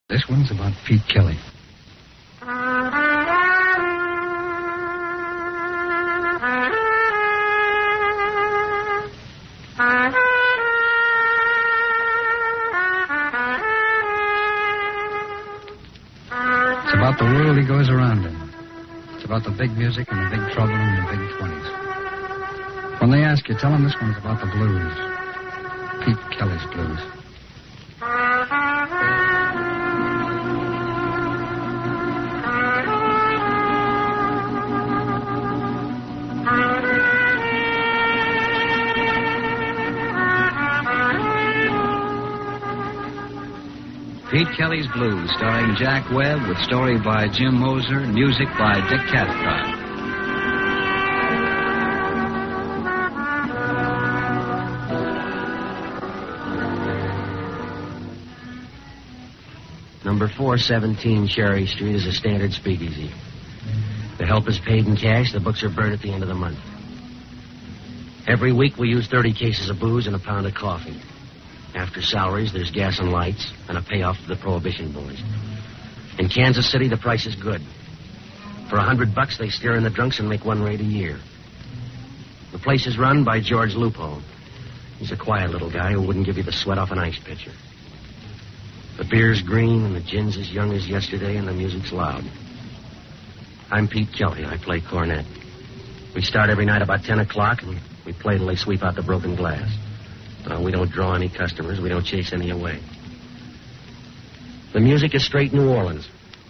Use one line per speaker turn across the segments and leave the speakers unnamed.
This one's about Pete Kelly. It's about the world he goes around in. It's about the big music and the big trouble and the big 20s. When they ask you, tell them this one's about the blues. Pete Kelly's blues.
Pete Kelly's Blues, starring Jack Webb, with story by Jim Moser, music by Dick Cathcart.
Number 417 Cherry Street is a standard speakeasy. The help is paid in cash. The books are burned at the end of the month. Every week we use 30 cases of booze and a pound of coffee. After salaries, there's gas and lights and a payoff to the Prohibition boys. In Kansas City, the price is good. For $100, they steer in the drunks and make one raid a year. The place is run by George Lupo. He's a quiet little guy who wouldn't give you the sweat off an ice pitcher. The beer's green and the gin's as young as yesterday and the music's loud. I'm Pete Kelly. I play cornet. We start every night about 10 o'clock and we play till they sweep out the broken glass. We don't draw any customers. We don't chase any away. The music is straight New Orleans.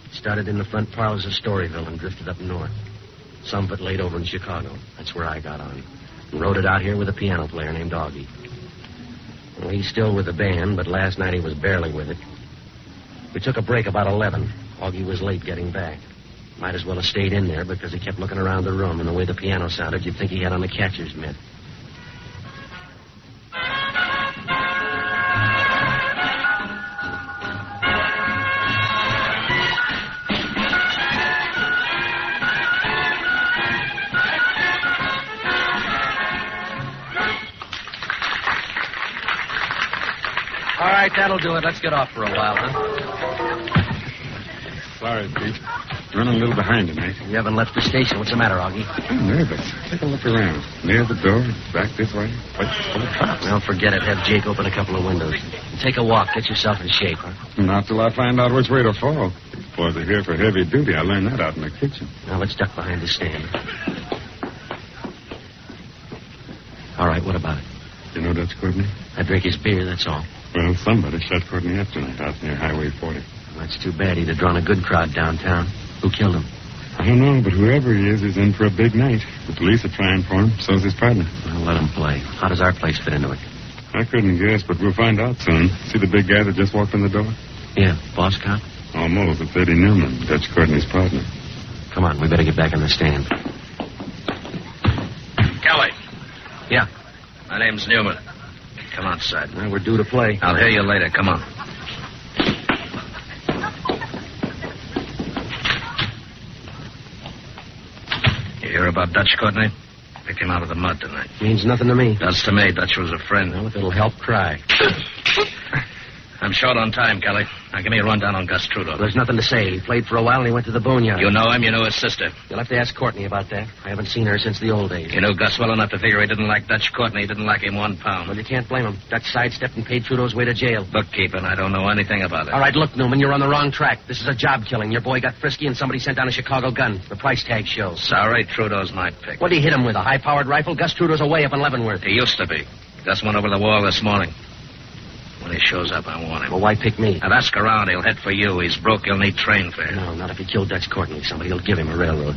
It started in the front parlors of Storyville and drifted up north. Some of it laid over in Chicago. That's where I got on. And wrote it out here with a piano player named Augie. Well, he's still with the band, but last night he was barely with it. We took a break about 11. Augie was late getting back. Might as well have stayed in there because he kept looking around the room, and the way the piano sounded, you'd think he had on a catcher's mitt. All right, that'll do it. Let's get off for a while, huh?
Sorry, Pete. Running a little behind tonight.
You haven't left the station. What's the matter, Augie?
I'm nervous. Take a look around. Near the door, back this way. Place full of cops.
Well, forget it. Have Jake open a couple of windows. Take a walk. Get yourself in shape, huh?
Not till I find out which way to fall. Boys are here for heavy duty. I learned that out in the kitchen.
Now, let's duck behind the stand. All right, what about it?
You know Dutch Courtney?
I drink his beer, that's all.
Well, somebody shot Courtney up tonight out near Highway 40.
Well, that's too bad. He'd have drawn a good crowd downtown. Who killed him?
I don't know, but whoever he is, he's in for a big night. The police are trying for him. So's his partner.
Well, let him play. How does our place fit into it?
I couldn't guess, but we'll find out soon. See the big guy that just walked in the door?
Yeah, boss cop?
Almost. It's Eddie Newman, Dutch Courtney's partner.
Come on, we better get back on the stand.
Kelly.
Yeah.
My name's Newman. Come outside.
Well, we're due to play.
I'll hear you later. Come on. You hear about Dutch Courtney? Picked him out of the mud tonight.
Means nothing to me.
Does to me. Dutch was a friend.
Well, if it'll help, cry.
I'm short on time, Kelly. Now, give me a rundown on Gus Trudeau.
There's nothing to say. He played for a while and he went to the boneyard.
You know him. You know his sister.
You'll have to ask Courtney about that. I haven't seen her since the old days.
You know Gus well enough to figure he didn't like Dutch Courtney. He didn't like him 1 pound.
Well, you can't blame him. Dutch sidestepped and paid Trudeau's way to jail.
Bookkeeping. I don't know anything about it.
All right, look, Newman, you're on the wrong track. This is a job killing. Your boy got frisky and somebody sent down a Chicago gun. The price tag shows.
Sorry, Trudeau's my pick.
What'd he hit him with, a high-powered rifle? Gus Trudeau's away up in Leavenworth.
He used to be. Gus went over the wall this morning. When he shows up, I want him.
Well, why pick me?
Now, ask around. He'll head for you. He's broke. He'll need train fare.
No, not if he killed Dutch Courtney. Somebody will give him a railroad.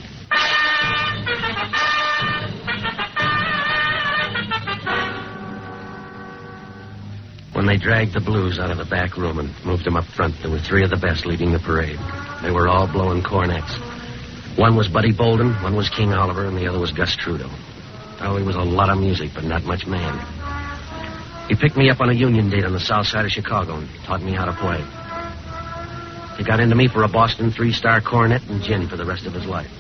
When they dragged the blues out of the back room and moved them up front, there were 3 of the best leading the parade. They were all blowing cornets. One was Buddy Bolden, one was King Oliver, and the other was Gus Trudeau. Oh, he was a lot of music, but not much man. He picked me up on a union date on the south side of Chicago and taught me how to play. He got into me for a Boston 3-star cornet and gin for the rest of his life.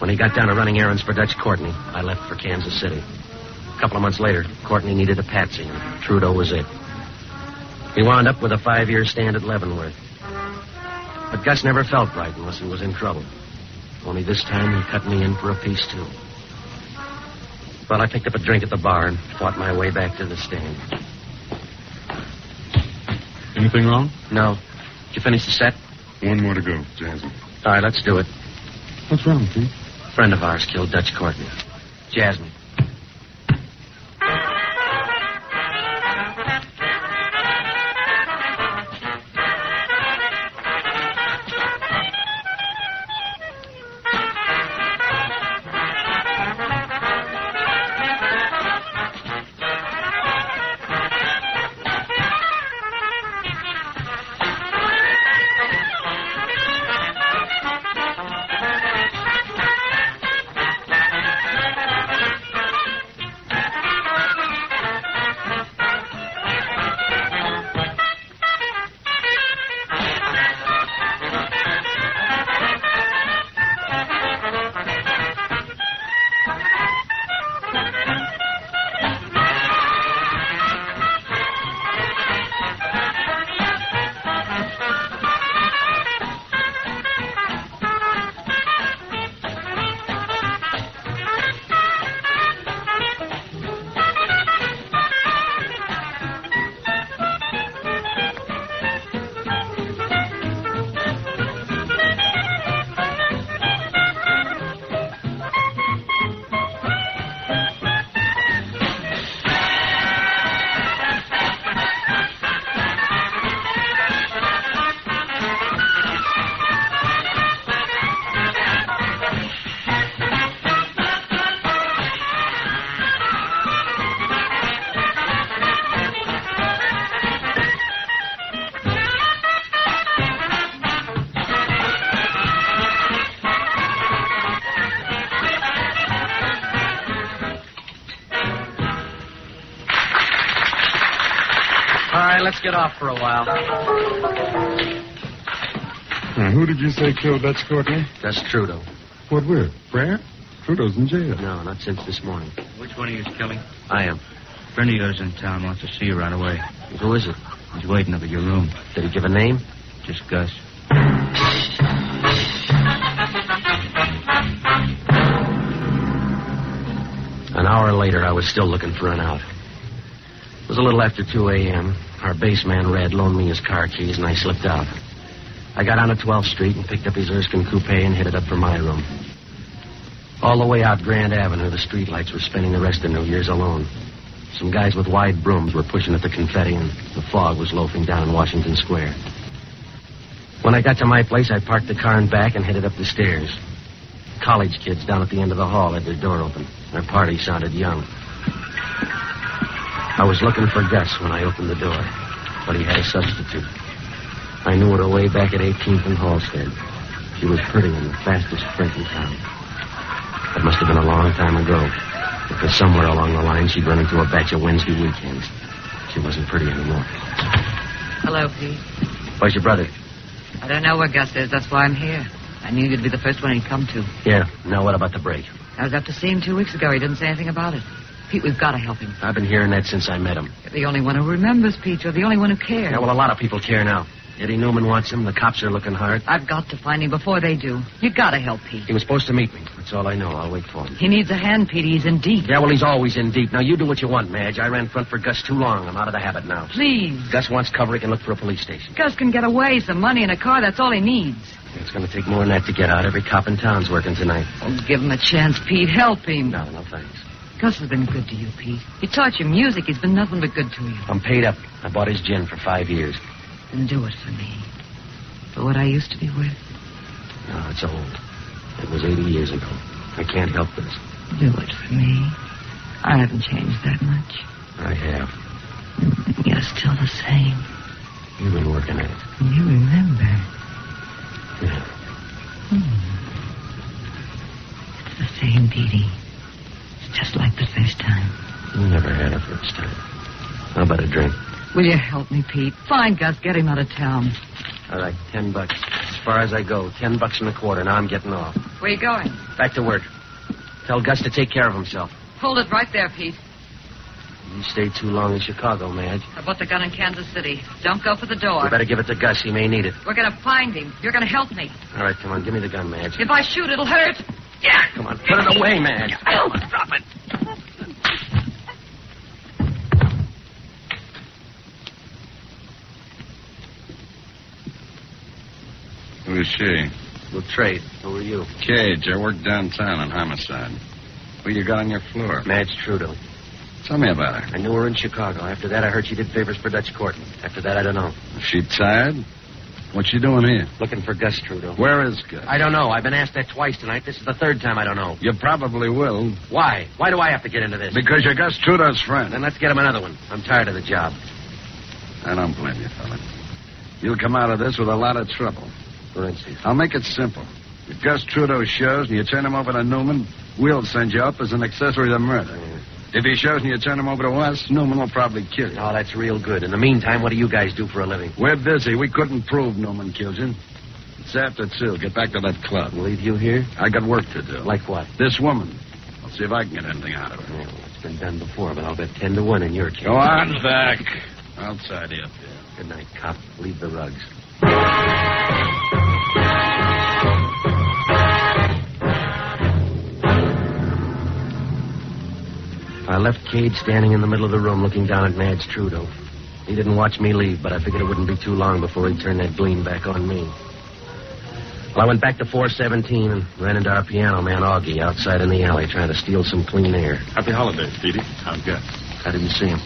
When he got down to running errands for Dutch Courtney, I left for Kansas City. A couple of months later, Courtney needed a patsy, and Trudeau was it. He wound up with a 5-year stand at Leavenworth. But Gus never felt right unless he was in trouble. Only this time he cut me in for a piece, too. Well, I picked up a drink at the bar and fought my way back to the stand.
Anything wrong?
No. Did you finish the set?
One more to go, Jasmine.
All right, let's do it.
What's wrong, Pete?
A friend of ours killed Dutch Courtney. Jasmine. Let's get off for a while.
Now, who did you say killed Dutch Courtney?
That's Trudeau.
What with? Brad? Trudeau's in jail.
No, not since this morning.
Which one of you is Kelly?
I am.
A friend of yours in town wants to see you right away.
Who is it?
He's waiting up at your room.
Did he give a name?
Just Gus.
An hour later, I was still looking for an out. It was a little after 2 a.m. Our base man, Red, loaned me his car keys, and I slipped out. I got on at 12th Street and picked up his Erskine coupe and headed up for my room. All the way out Grand Avenue, the streetlights were spinning the rest of New Year's alone. Some guys with wide brooms were pushing at the confetti, and the fog was loafing down Washington Square. When I got to my place, I parked the car in back and headed up the stairs. College kids down at the end of the hall had their door open. Their party sounded young. I was looking for Gus when I opened the door, but he had a substitute. I knew her way back at 18th and Halstead. She was pretty and the fastest freight in town. It must have been a long time ago, because somewhere along the line she'd run into a batch of Wednesday weekends. She wasn't pretty anymore.
Hello, Pete.
Where's your brother?
I don't know where Gus is. That's why I'm here. I knew you'd be the first one he'd come to.
Yeah. Now what about the break?
I was up to see him 2 weeks ago. He didn't say anything about it. Pete, we've got to help him.
I've been hearing that since I met him.
You're the only one who remembers, Pete. You're the only one who cares.
Yeah, well, a lot of people care now. Eddie Newman wants him. The cops are looking hard.
I've got to find him before they do. You got to help Pete.
He was supposed to meet me. That's all I know. I'll wait for him.
He needs a hand, Pete. He's in deep.
Yeah, well, he's always in deep. Now, you do what you want, Madge. I ran front for Gus too long. I'm out of the habit now.
Please.
Gus wants cover. He can look for a police station.
Gus can get away. Some money and a car. That's all he needs.
It's going to take more than that to get out. Every cop in town's working tonight.
Oh, give him a chance, Pete. Help him.
No, thanks.
Gus has been good to you, Pete. He taught you music. He's been nothing but good to you.
I'm paid up. I bought his gin for 5 years.
Then do it for me. For what I used to be with.
No, it's old. It was 80 years ago. I can't help this.
Do it for me. I haven't changed that much.
I have.
You're still the same.
You've been working at it.
You remember.
Yeah.
It's the same, Petey. It's just like the first time.
You never had a first time. How about a drink?
Will you help me, Pete? Find Gus. Get him out of town.
All right, $10. As far as I go, $10 and a quarter. Now I'm getting off.
Where you going?
Back to work. Tell Gus to take care of himself.
Hold it right there, Pete.
You stayed too long in Chicago, Madge.
I bought the gun in Kansas City. Don't go for the door.
You better give it to Gus. He may need it.
We're going to find him. You're going to help me.
All right, come on. Give me the gun, Madge.
If I shoot, it'll hurt. Yeah.
Come on. Put it away, Madge.
Drop it.
Who is she?
We'll trade. Who are you?
Cage. I work downtown on homicide. Who you got on your floor?
Madge Trudeau.
Tell me about her.
I knew her in Chicago. After that, I heard she did favors for Dutch Courtney. After that, I don't know.
Is she tired? What's she doing here?
Looking for Gus Trudeau.
Where is Gus?
I don't know. I've been asked that twice tonight. This is the third time I don't know.
You probably will.
Why? Why do I have to get into this?
Because you're Gus Trudeau's friend.
Then let's get him another one. I'm tired of the job.
I don't blame you, fella. You'll come out of this with a lot of trouble.
For instance.
I'll make it simple. If Gus Trudeau shows and you turn him over to Newman, we'll send you up as an accessory to murder. If he shows and you turn him over to us, Newman will probably kill you.
Oh, that's real good. In the meantime, what do you guys do for a living?
We're busy. We couldn't prove Newman killed you. It's after 2. Get back to that club.
Leave you here?
I got work to do.
Like what?
This woman. I'll see if I can get anything out of her.
Well, it's been done before, but I'll bet 10 to 1 in your case.
Go on back. I'll tidy up here.
Good night, cop. Leave the rugs. I left Cage standing in the middle of the room looking down at Madge Trudeau. He didn't watch me leave, but I figured it wouldn't be too long before he'd turn that gleam back on me. Well, I went back to 417 and ran into our piano man, Augie, outside in the alley trying to steal some clean air.
Happy holidays, Petey. How's Gus?
I didn't see him.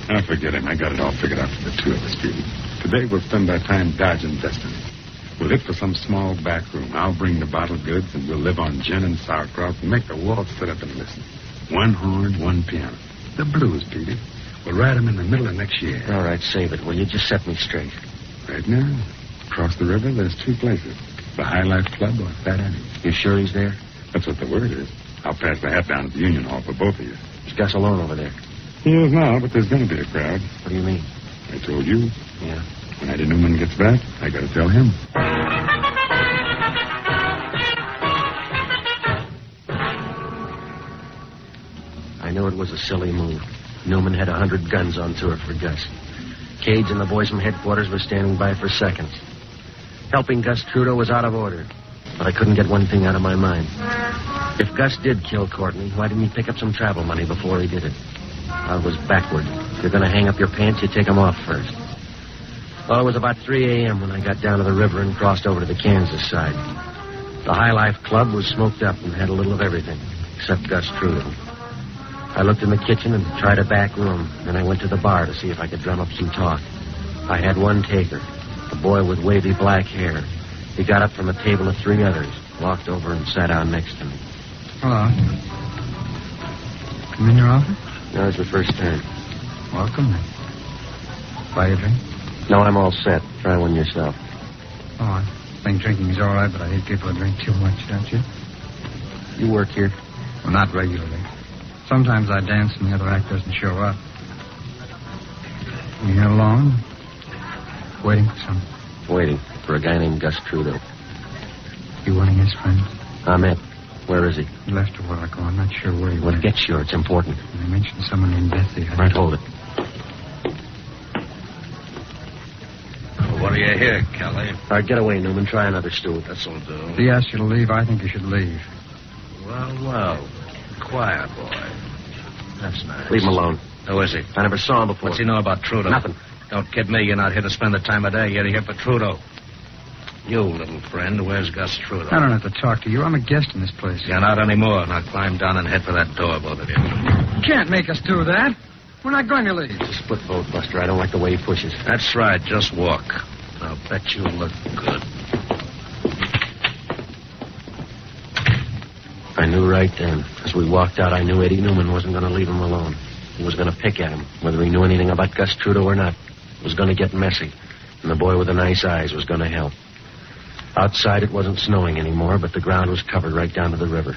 I forget him. I got it all figured out for the two of us, Petey. Today we'll spend our time dodging destiny. We'll hit for some small back room. I'll bring the bottled goods, and we'll live on gin and sauerkraut and make the walls sit up and listen. 1 horn, 1 piano. The blues, Petey. We'll write them in the middle of next year.
All right, save it. Will you just set me straight?
Right now, across the river, there's 2 places. The High Life Club or Fat Annie.
You sure he's there?
That's what the word is. I'll pass the hat down at the Union Hall for both of you.
Is Gus alone over there?
He is now, but there's going to be a crowd.
What do you mean?
I told you.
Yeah.
When Eddie Newman gets back, I got to tell him.
I knew it was a silly move. Newman had 100 guns on tour for Gus. Cage and the boys from headquarters were standing by for seconds. Helping Gus Trudeau was out of order, but I couldn't get one thing out of my mind. If Gus did kill Courtney, why didn't he pick up some travel money before he did it? I was backward. If you're going to hang up your pants, you take them off first. Well, it was about 3 a.m. when I got down to the river and crossed over to the Kansas side. The High Life Club was smoked up and had a little of everything, except Gus Trudeau. I looked in the kitchen and tried a back room. Then I went to the bar to see if I could drum up some talk. I had one taker, a boy with wavy black hair. He got up from a table of 3 others, walked over and sat down next to me.
Hello. Come in your office?
That was the first time.
Welcome. Buy you a drink?
No, I'm all set. Try one yourself.
Oh, I think drinking's all right, but I hate people who drink too much, don't you?
You work here?
Well, not regularly. Sometimes I dance and the other act doesn't show up. You here alone? Waiting for someone?
Waiting for a guy named Gus Trudeau.
You one of his friends?
Ahmet. Where is he?
He left a while ago. I'm not sure where he
Well,
went.
get sure. It's important.
They mentioned someone named Bessie.
All right, hold it.
What do you hear, Kelly?
All right, get away, Newman. Try another stool.
This'll do.
If he asks you to leave, I think you should leave.
Well. Quiet, boy. That's nice.
Leave him alone.
Who is he?
I never saw him before.
What's he know about Trudeau?
Nothing.
Don't kid me. You're not here to spend the time of day. You're here for Trudeau. You, little friend, where's Gus Trudeau?
I don't have to talk to you. I'm a guest in this place.
You're not anymore. Now climb down and head for that door, both of you.
You can't make us do that. We're not going to leave.
It's a split vote, Buster. I don't like the way he pushes.
That's right. Just walk. I'll bet you look good.
I knew right then. As we walked out, I knew Eddie Newman wasn't going to leave him alone. He was going to pick at him, whether he knew anything about Gus Trudeau or not. It was going to get messy, and the boy with the nice eyes was going to help. Outside, it wasn't snowing anymore, but the ground was covered right down to the river.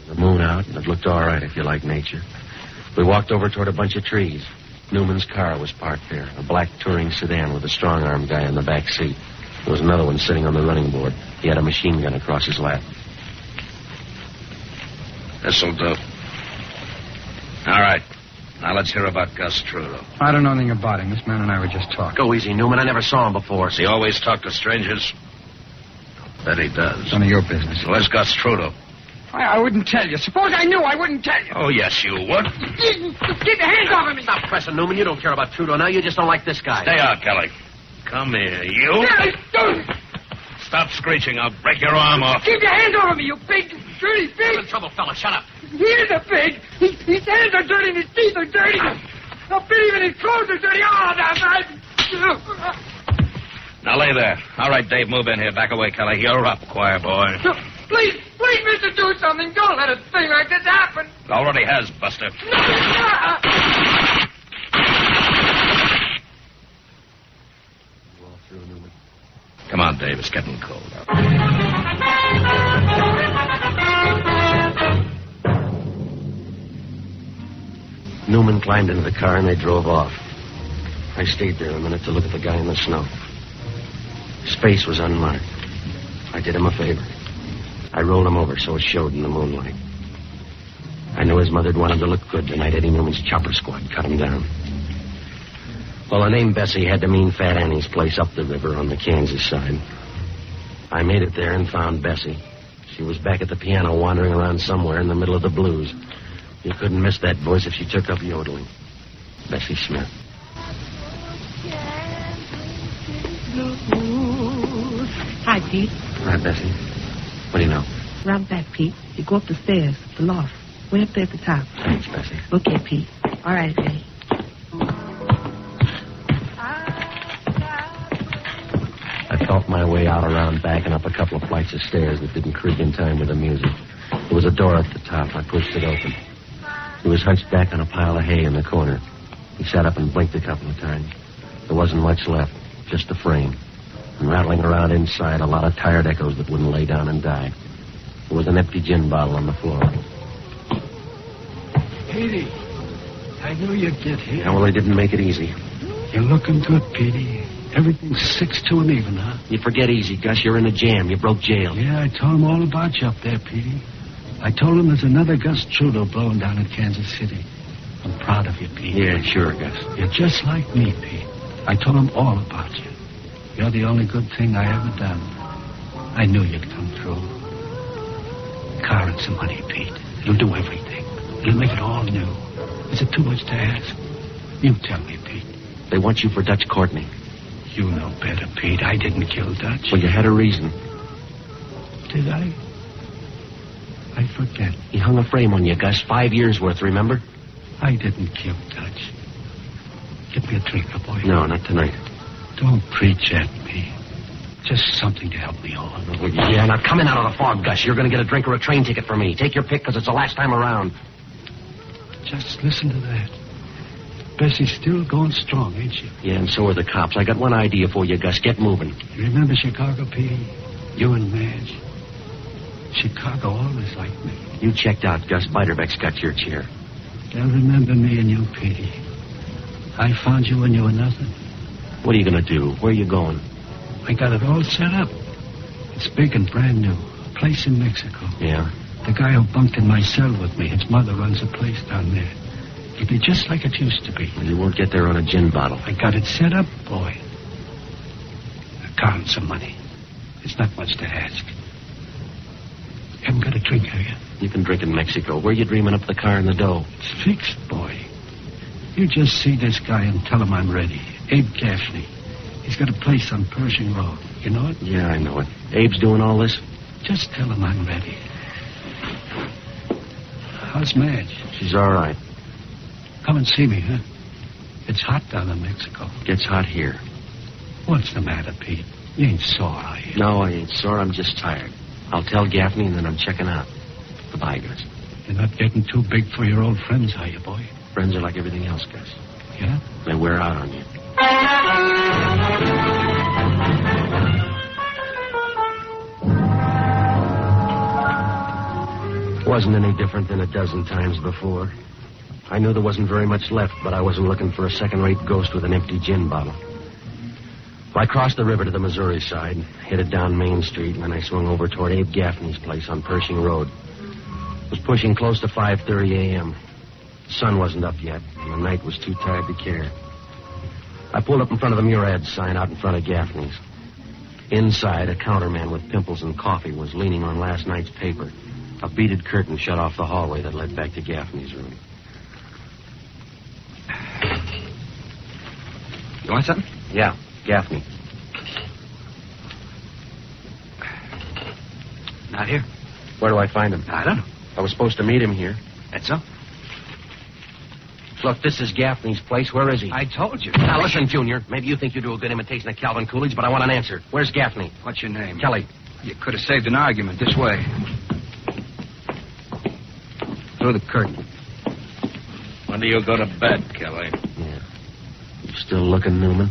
The moon out, and it looked all right if you like nature. We walked over toward a bunch of trees. Newman's car was parked there, a black touring sedan with a strong-arm guy in the back seat. There was another one sitting on the running board. He had a machine gun across his lap.
This'll do. All right. Now Now, let's hear about Gus Trudeau.
I don't know anything about him. This man and I were just talking.
Go easy, Newman. I never saw him before.
Does he always talk to strangers? Bet he does.
None of your business.
Where's Gus Trudeau?
I wouldn't tell you. Suppose I knew, I wouldn't tell you.
Oh, yes, you would.
Get your hands off of me.
Stop pressing, Newman. You don't care about Trudeau now. You just don't like this guy.
Stay out, Kelly. Come here, you. Stop screeching. I'll break your arm off.
Keep your hands off of me, you big, dirty pig.
You're in trouble, fella. Shut up.
He is a pig. His hands are dirty and his teeth are dirty. No, even his clothes are dirty. Oh,
Now, lay there. All right, Dave, move in here. Back away, Kelly. You're up, choir boy.
Please, mister, do something. Don't let a thing like this happen.
It already has, Buster. Come on, Dave. It's getting cold out.
Newman climbed into the car and they drove off. I stayed there a minute to look at the guy in the snow. His face was unmarked. I did him a favor. I rolled him over so it showed in the moonlight. I knew his mother'd want him to look good tonight. Eddie Newman's chopper squad cut him down. Well, the name Bessie had to mean Fat Annie's place up the river on the Kansas side. I made it there and found Bessie. She was back at the piano wandering around somewhere in the middle of the blues. You couldn't miss that voice if she took up yodeling. Bessie Smith.
Hi, Pete.
Hi, Bessie. What do you know?
Round back, Pete. You go up the stairs, the loft. Way up there at the top.
Thanks, Bessie.
Okay, Pete. All right, Eddie.
I felt my way out around back and up a couple of flights of stairs that didn't creak in time with the music. There was a door at the top. I pushed it open. He was hunched back on a pile of hay in the corner. He sat up and blinked a couple of times. There wasn't much left, just a frame. And rattling around inside, a lot of tired echoes that wouldn't lay down and die. There was an empty gin bottle on the floor.
Petey, I knew you'd get here.
Yeah, well, they didn't make it easy.
You're looking good, Petey. Everything's 6 to an even, huh?
You forget easy, Gus. You're in a jam. You broke jail.
Yeah, I told him all about you up there, Petey. I told him there's another Gus Trudeau blowing down in Kansas City. I'm proud of you, Pete.
Yeah, sure, Gus.
You're just like me, Pete. I told him all about you. You're the only good thing I ever done. I knew you'd come through. Car and some money, Pete. You'll do everything. You'll make it all new. Is it too much to ask? You tell me, Pete.
They want you for Dutch Courtney.
You know better, Pete. I didn't kill Dutch.
Well, you had a reason.
Did I? I forget.
He hung a frame on you, Gus. 5 years' worth, remember?
I didn't kill Dutch. Get me a drink, boy.
No, not tonight.
Don't preach at me. Just something to help me on.
Well, yeah, now come in out of the fog, Gus. You're going to get a drink or a train ticket for me. Take your pick, because it's the last time around.
Just listen to that. Bessie's still going strong, ain't she?
Yeah, and so are the cops. I got one idea for you, Gus. Get moving.
You remember Chicago, Petey? You and Madge? Chicago always liked me.
You checked out, Gus. Biderbeck's got your chair.
They'll remember me and you, Petey. I found you when you were nothing.
What are you going to do? Where are you going?
I got it all set up. It's big and brand new. A place in Mexico.
Yeah?
The guy who bunked in my cell with me, his mother runs a place down there. It'll be just like it used to be.
Well, you won't get there on a gin bottle.
I got it set up, boy. A car and some money. It's not much to ask. Haven't got a drink, have you?
You can drink in Mexico. Where you dreaming up the car and the dough?
It's fixed, boy. You just see this guy and tell him I'm ready. Abe Gaffney. He's got a place on Pershing Road. You know it?
Yeah, I know it. Abe's doing all this?
Just tell him I'm ready. How's Madge?
She's all right.
Come and see me, huh? It's hot down in Mexico.
Gets hot here.
What's the matter, Pete? You ain't sore, are you?
No, I ain't sore. I'm just tired. I'll tell Gaffney, and then I'm checking out. Goodbye, Gus.
You're not getting too big for your old friends, are you, boy?
Friends are like everything else, Gus.
Yeah?
They wear out on you. Wasn't any different than a dozen times before. I knew there wasn't very much left, but I wasn't looking for a second-rate ghost with an empty gin bottle. I crossed the river to the Missouri side, headed down Main Street, and then I swung over toward Abe Gaffney's place on Pershing Road. It was pushing close to 5:30 a.m. The sun wasn't up yet. and the night was too tired to care. I pulled up in front of the Murad sign out in front of Gaffney's. Inside, a counterman with pimples and coffee was leaning on last night's paper. A beaded curtain shut off the hallway that led back to Gaffney's room.
You want something?
Yeah, Gaffney.
Not here.
Where do I find him?
I don't know.
I was supposed to meet him here.
That's so?
Look, this is Gaffney's place. Where is he?
I told you.
Now, listen, Junior. Maybe you think you do a good imitation of Calvin Coolidge, but I want an answer. Where's Gaffney?
What's your name?
Kelly.
You could have saved an argument this way. Through the curtain.
When do you go to bed, Kelly?
Yeah. You still looking, Newman?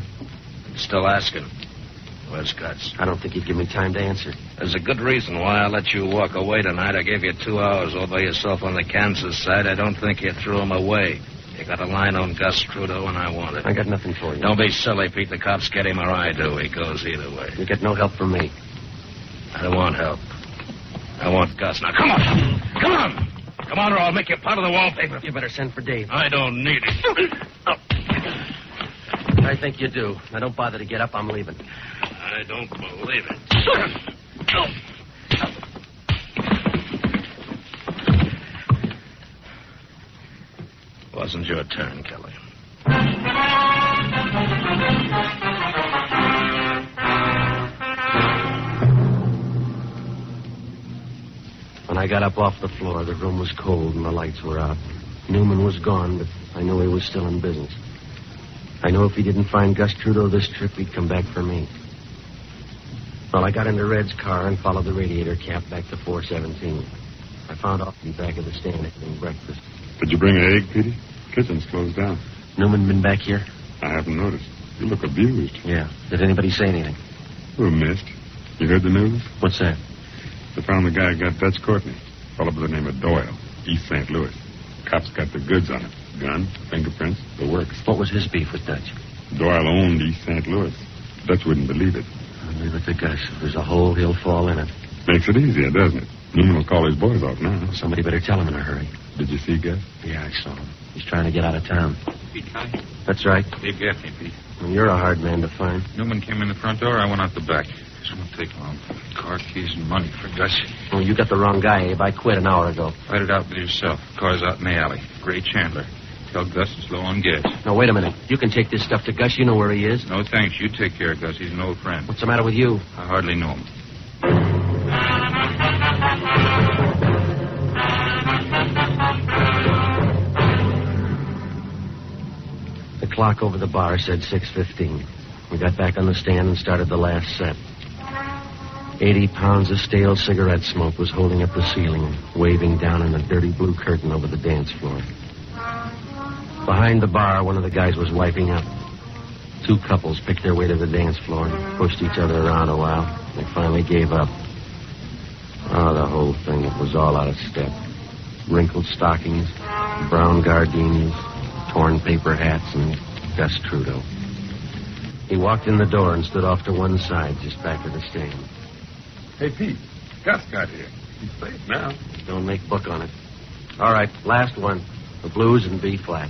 Still asking. Where's Guts?
I don't think he'd give me time to answer.
There's a good reason why I let you walk away tonight. I gave you 2 hours all by yourself on the Kansas side. I don't think you threw him away. You got a line on Gus Trudeau, and I want it.
I got nothing for you.
Don't be silly, Pete. The cops get him or I do. He goes either way.
You get no help from me.
I don't want help. I want Gus. Now, come on. Come on. Come on, or I'll make you part of the wallpaper.
You better send for Dave.
I don't need it.
I think you do. Now, don't bother to get up. I'm leaving.
I don't believe it. Wasn't your turn, Kelly.
When I got up off the floor, the room was cold and the lights were out. Newman was gone, but I knew he was still in business. I knew if he didn't find Gus Trudeau this trip, he'd come back for me. Well, I got into Red's car and followed the radiator cap back to 417. I found Austin back at the stand eating breakfast.
Did you bring an egg, Petey? Kitchen's closed down.
Newman been back here?
I haven't noticed. You look abused.
Yeah. Did anybody say anything?
Who missed? You heard the news?
What's that?
They found the guy who got Dutch Courtney. A fellow by the name of Doyle, East St. Louis. Cops got the goods on him. Gun, fingerprints, the works.
What was his beef with Dutch?
Doyle owned East St. Louis. Dutch wouldn't believe it.
I'll leave it to Gus. If there's a hole, he'll fall in it.
Makes it easier, doesn't it? Newman will call his boys off now.
Somebody better tell him in a hurry.
Did you see Gus?
Yeah, I saw him. He's trying to get out of town.
Pete, hi.
That's right.
Dave Gaffney, Pete.
Well, you're a hard man to find.
Newman came in the front door. I went out the back. This won't take long. Car, keys, and money for Gus.
Oh, you got the wrong guy, Abe. I quit an hour ago.
Fight it out with yourself. Car's out in the alley. Gray Chandler. Tell Gus it's low on gas.
No, wait a minute. You can take this stuff to Gus. You know where he is.
No, thanks. You take care of Gus. He's an old friend.
What's the matter with you?
I hardly know him.
The clock over the bar said 6:15. We got back on the stand and started the last set. 80 pounds of stale cigarette smoke was holding up the ceiling, waving down in a dirty blue curtain over the dance floor. Behind the bar, one of the guys was wiping up. 2 couples picked their way to the dance floor and pushed each other around a while. They finally gave up. Oh, the whole thing, it was all out of step. Wrinkled stockings, brown gardinis, torn paper hats, and Gus Trudeau. He walked in the door and stood off to one side, just back of the stand.
Hey, Pete. Gus got here. He's safe now.
Don't make book on it. All right, last one. The blues in B flat.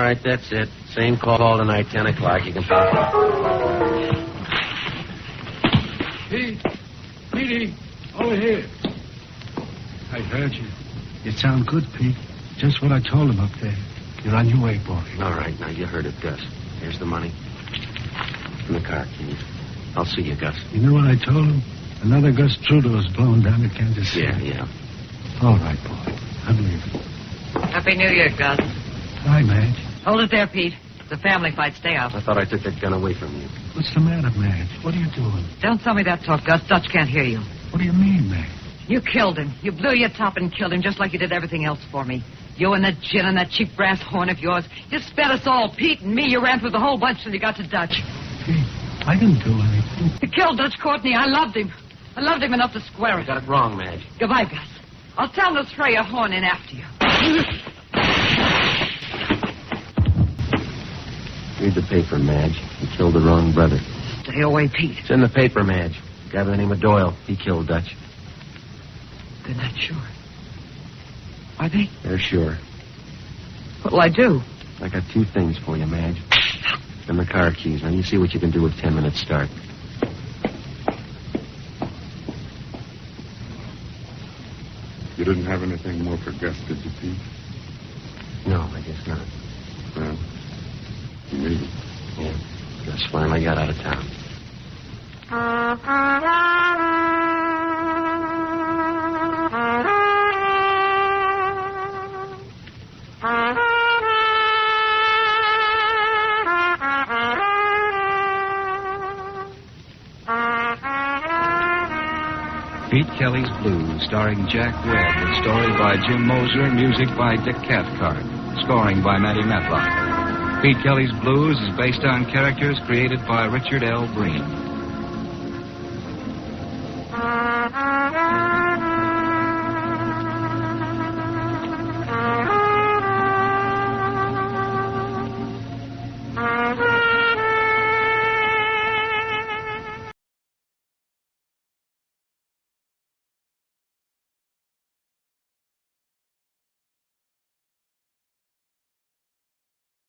right, that's it. Same call tonight, 10 o'clock. You can pop up.
Pete! Petey! Over here. I heard you. You sound good, Pete. Just what I told him up there. You're on your way, boy.
All right, now you heard it, Gus. Here's the money. And the car keys. I'll see you, Gus.
You know what I told him? Another Gus Trudeau's blown down at Kansas City.
Yeah.
All right, boy. I'm leaving.
Happy New Year, Gus.
Bye, Madge.
Hold it there, Pete. It's a family fight. Stay out.
I thought I took that gun away from you.
What's the matter, Madge? What are you doing?
Don't tell me that talk, Gus. Dutch can't hear you.
What do you mean, Madge?
You killed him. You blew your top and killed him just like you did everything else for me. You and that gin and that cheap brass horn of yours. You sped us all, Pete and me. You ran through the whole bunch till you got to Dutch.
Pete, I didn't do anything.
You killed Dutch Courtney. I loved him. I loved him enough to square
You
it.
got it wrong, Madge.
Goodbye, Gus. I'll tell him to throw your horn in after you.
Read the paper, Madge. You killed the wrong brother.
Stay away, Pete.
It's in the paper, Madge. A guy by the name of Doyle. He killed Dutch.
They're not sure. Are they?
They're sure.
What'll I do?
I got 2 things for you, Madge. And the car keys. Now, you see what you can do with 10 minutes start.
You didn't have anything more for Gus, did you, Pete?
No, I guess not.
Well, maybe.
Yeah. Gus finally got out of town.
Pete Kelly's Blues, starring Jack Webb, with story by Jim Moser, music by Dick Cathcart, scoring by Matty Matlock. Pete Kelly's Blues is based on characters created by Richard L. Breen.